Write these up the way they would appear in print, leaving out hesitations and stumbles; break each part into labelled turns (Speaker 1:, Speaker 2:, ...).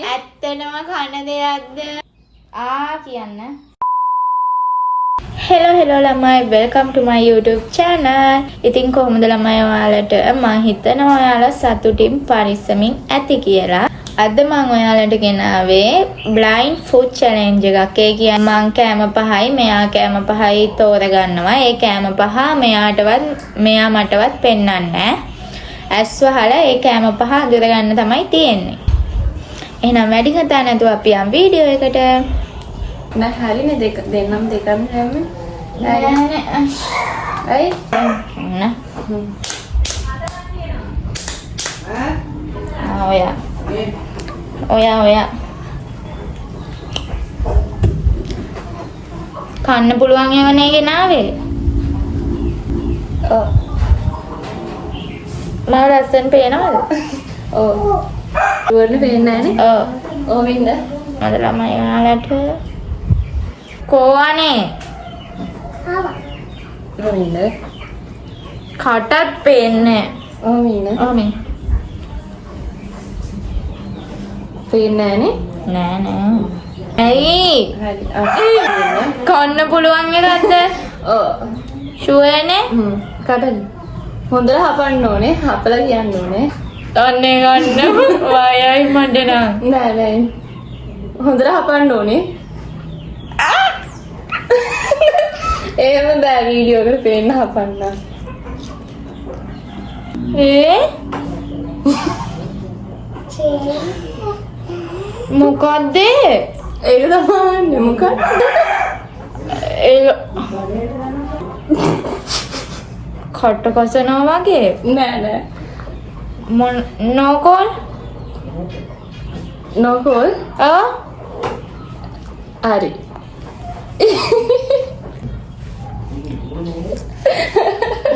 Speaker 1: ඇත්තටම කන දෙයක්ද? කියන්න. Hello ළමයි, welcome to my YouTube channel. ඉතින් කොහොමද ළමයි ඔයාලට? මම හිතනවා ඔයාලා සතුටින් පරිස්සමින් ඇති කියලා. අද මම ඔයාලට ගෙනාවේ blind food challenge එකක්. ඒ කියන්නේ මං කෑම පහයි මෙයා කෑම පහයි තෝරගන්නවා. ඒ කෑම පහ මෙයා මටවත් පෙන්වන්නේ නැහැ. ඇස් වහලා ඒ කෑම පහ අඳුර ගන්න තමයි තියෙන්නේ. එහෙනම් වැඩි කතා නැතුව අපි යම් වීඩියෝ එකට.
Speaker 2: නෑ හරිනේ දෙන්නම දෙකම හැම.
Speaker 1: නෑ.
Speaker 2: අය
Speaker 1: නෑ. ඔයා කන්න පුළුවන් ඒවනේ ගෙනාවේ.
Speaker 2: ඔව්.
Speaker 1: මම ලස්සන පේනවද?
Speaker 2: ඔව්. දුවන්න පේන්නේ නෑනේ.
Speaker 1: ඔව්.
Speaker 2: ඕමින්ද?
Speaker 1: මට ළමයි ඔයාලට කොහොනේ?
Speaker 2: ඕමින්ද?
Speaker 1: කටත් පේන්නේ.
Speaker 2: ඕමින්ද?
Speaker 1: ඕමි.
Speaker 2: පේන්නේ නෑනේ.
Speaker 1: නෑ. ඇයි?
Speaker 2: හරි.
Speaker 1: කන්න පුළුවන් එකක්ද?
Speaker 2: ඔව්.
Speaker 1: ෂුවර්නේ?
Speaker 2: කඩන්න. හොඳට හපන්න ඕනේ. හපලා කියන්න ඕනේ.
Speaker 1: අනේ ගන්න වයයි මඩ නම්.
Speaker 2: නෑ. හොඳට හපන්න ඕනේ. එහෙම බෑ වීඩියෝ එකට පේන්න හපන්න.
Speaker 1: මොකද්ද?
Speaker 2: ඒක තමයි මොකක්ද?
Speaker 1: කට කසනවා වගේ.
Speaker 2: නෑ.
Speaker 1: නෝකෝල්?
Speaker 2: නොකෝල්? හරි.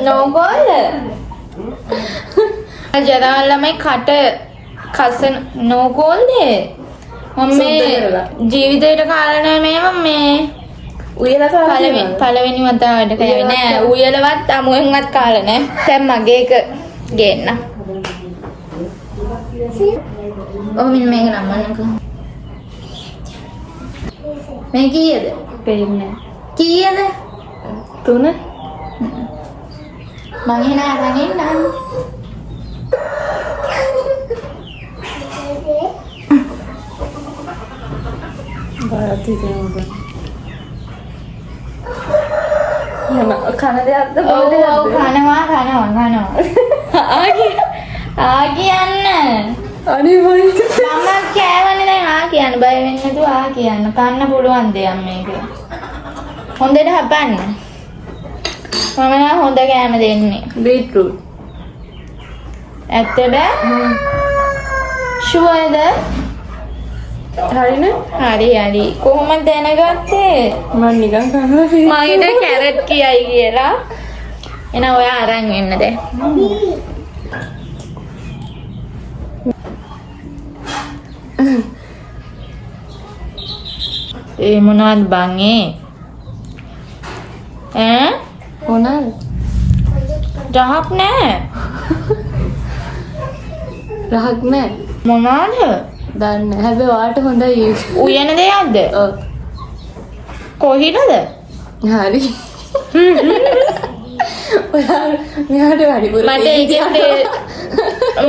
Speaker 1: නෝකෝල්? ජරා ළමයි කට කසන නෝකෝල්ද? මම ජීවිතේට කාරණා මේ
Speaker 2: උයලා
Speaker 1: පළවෙනි වතාවට කෑවේ නෑ. උයලවත් අමුවෙන්වත් කාලා නෑ. දැන් මගේ එක ගේන්න. මෙන්න මේක නම්මන්නකෝ. මේ කීයද?
Speaker 2: පේන්නේ.
Speaker 1: කීයද?
Speaker 2: 3.
Speaker 1: මං එන අරන් ඉන්නම්.
Speaker 2: බාරති දෙනවා. කන දෙයක්ද බොන
Speaker 1: ඔව්
Speaker 2: දෙයක්ද?
Speaker 1: කනවා. කියන්න.
Speaker 2: අනේ මම
Speaker 1: මම කෑවනේ දැන් කියන්න බය වෙන්නේ නැතුව කියන්න. කන්න පුළුවන් දෙයක් මේක. හොඳට හපන්න. මම නම් හොඳ කෑම දෙන්නේ.
Speaker 2: බීට්‍රූට්.
Speaker 1: ඇත්තද? ෂුවර්ද?
Speaker 2: හරිනේ?
Speaker 1: හරි. කොහොමද දැනගත්තේ?
Speaker 2: මම නිකන් කනවා.
Speaker 1: මම ඊට කැරට් කියයි කියලා. එන ඔයා අරන් එන්න දැන්. මොනවද බං
Speaker 2: මොනවාද?
Speaker 1: රහක් නෑ.
Speaker 2: රහක් නෑ.
Speaker 1: මොනවද?
Speaker 2: දන්නේ නැහැ. හැබැයි ඔයාලට හොඳයි.
Speaker 1: උයන දෙයක්ද?
Speaker 2: ඔව්.
Speaker 1: කොහිනද?
Speaker 2: හරි. ඔයාලා මෙයාට වැඩිපුර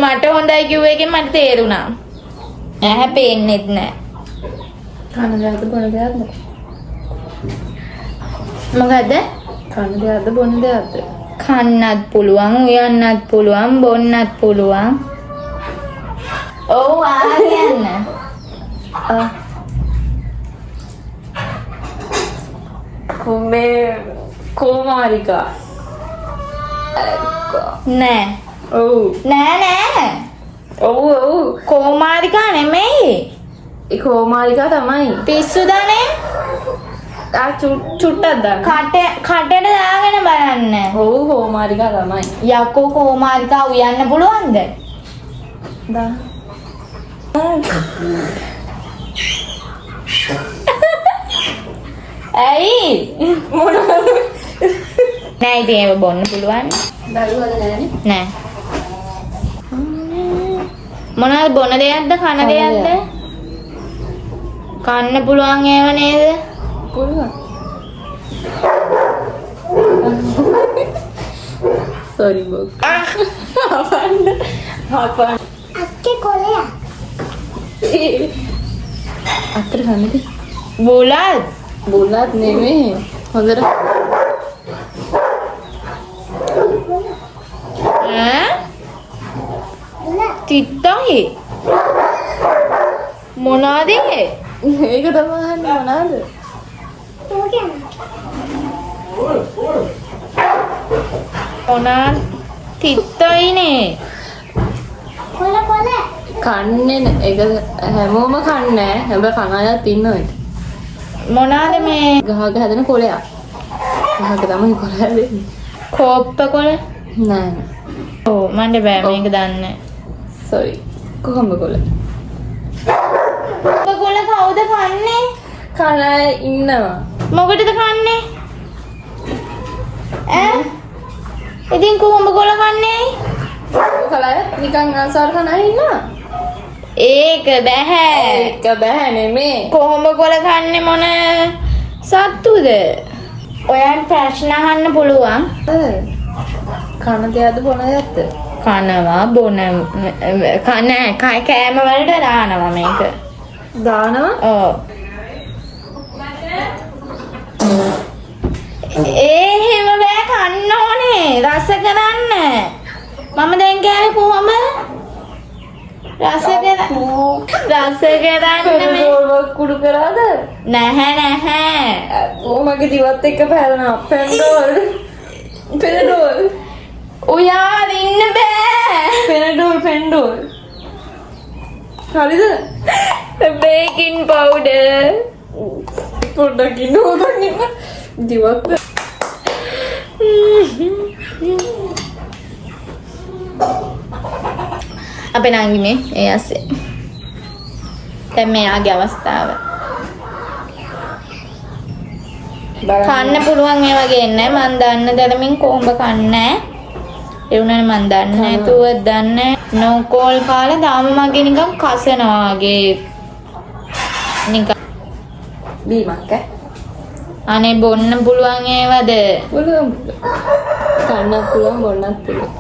Speaker 1: මට හොඳයි කිව්ව එකෙන් මට තේරුණා. ඇහැ පේන්නෙත් නෑ.
Speaker 2: කන දෙයක්ද බොන දෙයක්ද?
Speaker 1: මොකද්ද?
Speaker 2: කන දෙයක්ද බොන දෙයක්ද?
Speaker 1: කන්නත් පුළුවන්, උයන්නත් පුළුවන්, බොන්නත් පුළුවන්. ඔව් කියන්න.
Speaker 2: කෝමාරිකා.
Speaker 1: නෑ.
Speaker 2: ඔව්.
Speaker 1: නෑ.
Speaker 2: ඔව්.
Speaker 1: කෝමාරිකා නෙමෙයි.
Speaker 2: ඒ කෝමාරිකා තමයි.
Speaker 1: පිස්සුදනේ.
Speaker 2: චුට්ටක් දාන්න.
Speaker 1: කටට දාගෙන බලන්න.
Speaker 2: ඔව් කෝමාරිකා තමයි.
Speaker 1: යකෝ කෝමාරිකා උයන්න පුළුවන්ද?
Speaker 2: දා.
Speaker 1: ඇයි?
Speaker 2: මොනවද?
Speaker 1: නෑ ඉතින් ඒක බොන්න පුළුවන්.
Speaker 2: දරුවද නෑනේ?
Speaker 1: නෑ. මොනවද බොන දෙයක්ද කන දෙයක්ද? කන්න පුළුවන් ඒව නේද?
Speaker 2: පුළුවන්. sorry බොක්. හපන්න.
Speaker 3: අක්කේ කොලයක්.
Speaker 2: අක්කර කන්නද?
Speaker 1: බුලත්.
Speaker 2: බුලත් නෙමෙයි. හොඳට
Speaker 1: ඈ? තිත්තයි. මොනවාද ඒ?
Speaker 2: ඒක තමයි අහන්නේ මොනවාද?
Speaker 3: ඕකේ.
Speaker 1: මොනා තිත්තයිනේ.
Speaker 3: කොල.
Speaker 2: කන්නේ නෑ. ඒක හැමෝම කන්නේ නෑ. හැබැයි කන අයත් ඉන්නවා.
Speaker 1: මොනවාද මේ
Speaker 2: ගහක හැදෙන කොලයක්. ගහක තමයි කොල හැදෙන්නේ.
Speaker 1: කෝප්ප කොළ?
Speaker 2: නෑ.
Speaker 1: ඔව් මන්ට බෑ මේක දන්නේ.
Speaker 2: sorry. කොහොමද කොල?
Speaker 1: කෝප්ප කොළ කවුද කන්නේ?
Speaker 2: කන අය ඉන්නවා.
Speaker 1: මොකටද කන්නේ? ඈ? ඉතින් කොහොඹ කොළ කන්නේ?
Speaker 2: කලය නිකන් අසාර කන අය ඉන්නවා.
Speaker 1: ඒක බෑ.
Speaker 2: ඒක බෑ නෙමේ.
Speaker 1: කොහොඹ කොළ කන්නේ මොන සත්තුද? ඔයන් ප්‍රශ්න අහන්න පුළුවන්.
Speaker 2: කන දෙයක්ද බොන දෙයක්ද?
Speaker 1: කනවා බොන කෑම වලට දානවා මේක.
Speaker 2: දානවා?
Speaker 1: ඔව්. එහෙම බෑ කන්න ඕනේ. රස කරන්න. මම දැන් කෑවේ කොහොම? රස කරන්න මේ.
Speaker 2: කුඩු කරාද?
Speaker 1: නැහැ.
Speaker 2: මගේ දිවත් එක්ක පැහැරෙනවා. පෙන්ඩෝල්.
Speaker 1: ඔයා ඉන්න බෑ.
Speaker 2: පෙන්ඩෝල්. හරිද?
Speaker 1: Baking powder.
Speaker 2: පොඩ්ඩක් ඉන්න හොදන් ඉන්න. දිවත්
Speaker 1: අපේ නංගි මේ ඒ ඇස්සේ. දැන් මෙයාගේ අවස්ථාව. කන්න පුළුවන් ඒ වගේ නෑ. මන් දන්න තරමින් කොහොඹ කන්නේ. ඒ උනානේ මන් දන්නේ නැතුව දන්නේ. නෝකෝල් කාලා දාම මගේ නිකන් කසනවා වගේ. නිකන්
Speaker 2: බීමක් ඈ.
Speaker 1: අනේ බොන්න පුළුවන් ඒවද?
Speaker 2: පුළුවන්. කන්නත් පුළුවන් බොන්නත් පුළුවන්.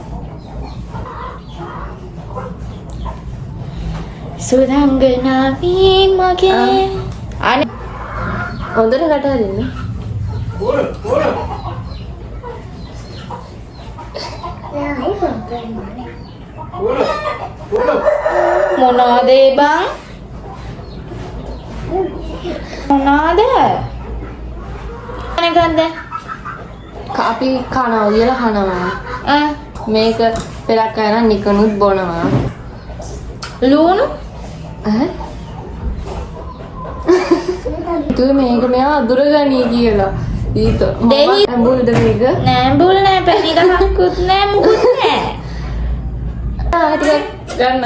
Speaker 1: සුරංගනාවී මගේ අනේ
Speaker 2: හොඳට කටහා දෙන්න.
Speaker 1: මොනවාද ඒ බං? මොනවාද? අනකන්ද?
Speaker 2: අපි කනවා කියලා කනවා. මේක පෙරක් කරන නිකනුත් බොනවා.
Speaker 1: ලුණු?
Speaker 2: ඈ? තු මේක මෙයා අඳුරගනී කියලා. ඊට
Speaker 1: දෙහි
Speaker 2: ඇඹුල්ද මේක?
Speaker 1: නෑ බුල් නෑ පැණි ගහකුත් නෑ මුකුත් නෑ.
Speaker 2: ටිකක් ගන්න.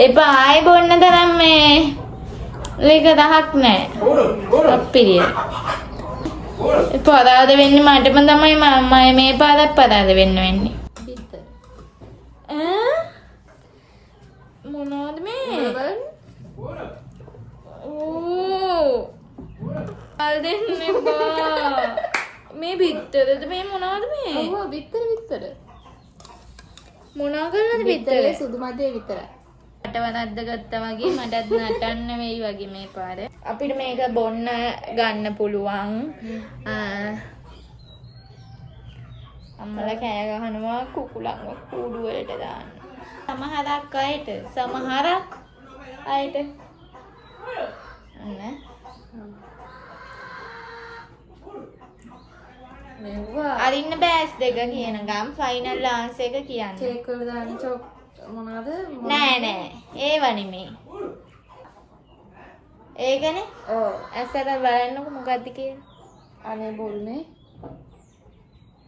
Speaker 1: එපා ආයි බොන්න තරම් මේ ලේක දහක් නෑ. අප්පිරිය. පදාද වෙන්නේ මටම තමයි මම මේ පාදක් පදාද වෙන්න වෙන්නේ. ඈ? මොනවද මේ? ඕ. අල් දෙන්න එපා. මේ බිත්තරද මේ මොනවද මේ?
Speaker 2: ඔව් විතර.
Speaker 1: මොනවා කරලාද බිත්තර?
Speaker 2: සුදු මදේ විතරයි.
Speaker 1: අටවරද්ද ගත්තා වගේ මටත් නටන්න වෙයි වගේ මේ පාර. අපිට මේක බොන්න ගන්න පුළුවන්. අම්මලා කෑ ගහනවා කුකුලන්ව කූඩු වලට දාන්න. සමහරක් අයට අන්න
Speaker 2: මෙව්වා
Speaker 1: අරින්න බෑස් දෙක කියන ගම් ෆයිනල් ආන්සර් එක කියන්න.
Speaker 2: කේක් වල දාන චොක් මොනවාද?
Speaker 1: නෑ ඒව නෙමෙයි. ඒකනේ
Speaker 2: ඔව්
Speaker 1: ඇසට බලන්නකො මොකද්ද කියලා.
Speaker 2: අනේ බොල්නේ.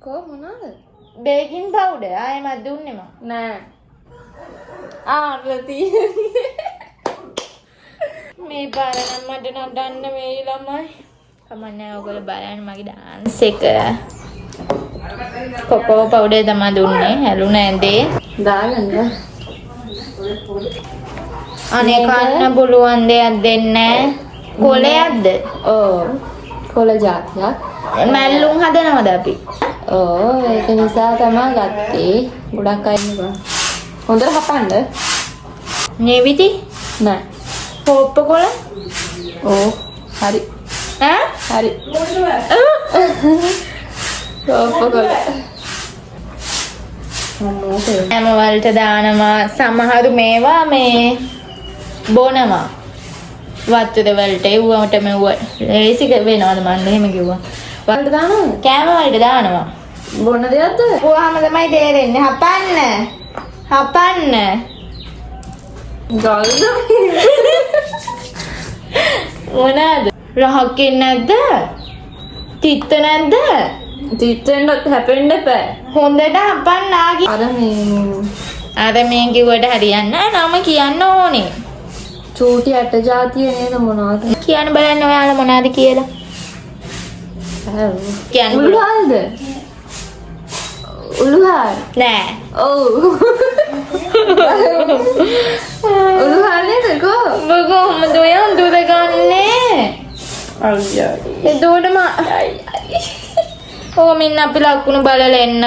Speaker 2: කො මොනවාද?
Speaker 1: බේකින් පවුඩර් ආයෙමත් දුන්නේ මම.
Speaker 2: නෑ. ආරති.
Speaker 1: මේ පාර නම් මට නටන්න මේ ළමයි. කමන්නේ ඔයගොල්ලෝ බලන්න මගේ ඩාන්ස් එක. කොකෝ පවුඩර් තමයි දුන්නේ. හැලුණ ඇඳේ.
Speaker 2: දාගන්න.
Speaker 1: අනේ කන්න පුළුවන් දෙයක් දෙන්නේ කොලයක්ද?
Speaker 2: ඔව්. කොළ జాතියක්.
Speaker 1: මැල්ලුම් හදනවද අපි?
Speaker 2: ඔව් ඒක නිසා තමයි ගත්තේ. ගොඩක් අය ඉන්නවා. හොඳට හපන්න.
Speaker 1: නෙවිති?
Speaker 2: නෑ.
Speaker 1: පොප්ප කොල?
Speaker 2: ඔව්. හරි.
Speaker 1: ඈ?
Speaker 2: හරි. කොළ.
Speaker 1: හැම වලට දානවා සමහරු මේවා මේ බොනවා. වතුර වලට එව්වට මෙව්ව ලේසි වෙනවද මන් එහෙම කිව්වා.
Speaker 2: වලට දානවා.
Speaker 1: කෑම වලට දානවා.
Speaker 2: බොන්න දෙයක්ද?
Speaker 1: පුවාම තමයි තේරෙන්නේ. හපන්න. හපන්න.
Speaker 2: ගල්ද?
Speaker 1: මොනවාද? රහක් නැද්ද? තිත්ත නැද්ද?
Speaker 2: තිත්තෙන්වත් හැපෙන්න එපා.
Speaker 1: හොඳට හපන්න ආගි. අර මේ කිව්වට හරියන්නේ නැහැ. නම කියන්න ඕනේ.
Speaker 2: චූටි ඇට జాතිය නේද මොනවද?
Speaker 1: කියන්න බලන්න ඔයාලා මොනවද කියලා. කියන්න පුළුවන්.
Speaker 2: උළුහල්ද? උළුහල්.
Speaker 1: නෑ.
Speaker 2: ඔව්. උළුහල් නේද කෝ?
Speaker 1: ඔබ කොහොමද ඔය අඳුර ගන්නේ?
Speaker 2: අයියා.
Speaker 1: එතකොටම ඕ මින් අපි ලකුණු බලලා එන්න.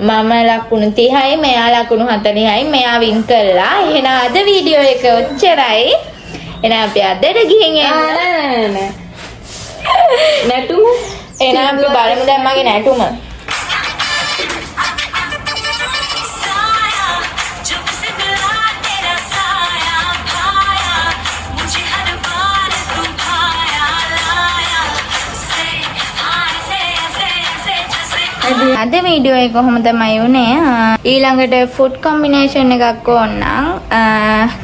Speaker 1: මම ලකුණු 30යි මෙයා ලකුණු 40යි මෙයා වින් කළා. එහෙනම් අද වීඩියෝ එක ඔච්චරයි. එහෙනම් අපි අදට ගිහින් එන්න.
Speaker 2: නෑ. නැටුම?
Speaker 1: එහෙනම් අපි බලමු දැන් මගේ නැටුම. අද වීඩියෝ එක කොහොම තමයි වුණේ. ඊළඟට ෆුඩ් කොම්බිනේෂන් එකක් ඕන නම්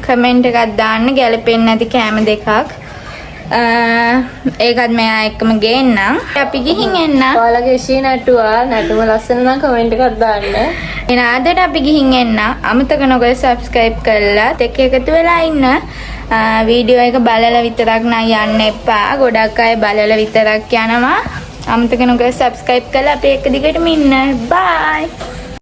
Speaker 1: කමෙන්ට් එකක් දාන්න ගැලපෙන්නේ නැති කෑම දෙකක්. ඒකත් මෙයා එක්කම ගේන්නම්. අපි ගිහින් එන්න.
Speaker 2: ඔයාලගේ ඉෂී නැටුවා. නැටුම ලස්සන නම් කමෙන්ට් එකක් දාන්න.
Speaker 1: එහෙනම් අදට අපි ගිහින් එන්න. අමතක නොකර subscribe කරලා දෙක එකතු වෙලා ඉන්න. වීඩියෝ එක බලලා විතරක් නම් යන්න එපා. ගොඩක් අය බලලා විතරක් යනවා. අමතක නොකර subscribe කරලා අපි එක දිගටම ඉන්න. bye.